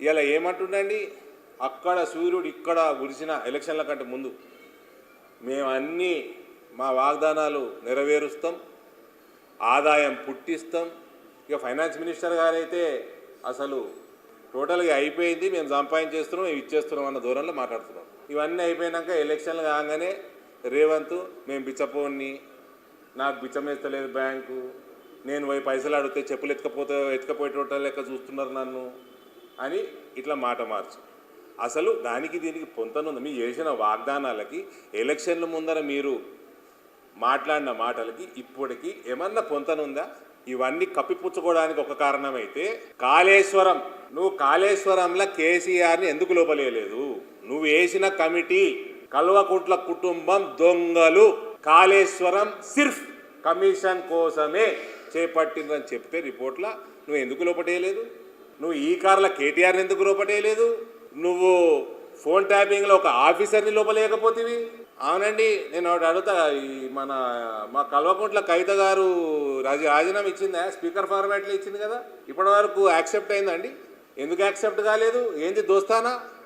ఇలా ఏమంటుండండి, అక్కడ సూర్యుడు ఇక్కడ గురిసిన ఎలక్షన్ల కంటే ముందు మేము అన్నీ మా వాగ్దానాలు నెరవేరుస్తాం, ఆదాయం పుట్టిస్తాం. ఇక ఫైనాన్స్ మినిస్టర్ గారైతే అసలు టోటల్గా అయిపోయింది, మేము సంపాదించేస్తున్నాం, మేము ఇచ్చేస్తున్నాం అన్న దూరంలో మాట్లాడుతున్నాం. ఇవన్నీ అయిపోయినాక ఎలక్షన్లు కాగానే రేవంత్ మేము బిచ్చపోన్ని, నాకు బిచ్చమేస్తలేదు బ్యాంకు, నేను పోయి పైసలు అడిగితే చెప్పులు ఎత్తుకపోయేటోట లెక్క చూస్తున్నారు నన్ను అని ఇట్లా మాట మార్చు. అసలు దానికి దీనికి పొంతనుంది. మీరు చేసిన వాగ్దానాలకి ఎలక్షన్ల ముందర మీరు మాట్లాడిన మాటలకి ఇప్పటికీ ఏమన్నా పొంతనుందా? ఇవన్నీ కప్పిపుచ్చుకోవడానికి ఒక కారణమైతే కాళేశ్వరం, నువ్వు కాళేశ్వరంలో కేసీఆర్ని ఎందుకు లోపలేయలేదు? నువ్వు వేసిన కమిటీ కల్వకుంట్ల కుటుంబం దొంగలు, కాళేశ్వరం సిర్ఫ్ కమిషన్ కోసమే చేపట్టిందని చెప్తే రిపోర్ట్లా నువ్వు ఎందుకు లోపటేయలేదు? నువ్వు ఈ కార్ల కేటీఆర్ని ఎందుకు లోపటేయలేదు? నువ్వు ఫోన్ ట్యాపింగ్లో ఒక ఆఫీసర్ని లోపలేయకపోతేవి? అవునండి, నేను ఒకటి అడుగుతా, ఈ మా కల్వకుంట్ల కవిత గారు రాజీనామా ఇచ్చిందా? స్పీకర్ ఫార్మాట్లో ఇచ్చింది కదా, ఇప్పటి వరకు యాక్సెప్ట్ అయిందండి? ఎందుకు యాక్సెప్ట్ కాలేదు? ఏంది దోస్తానా?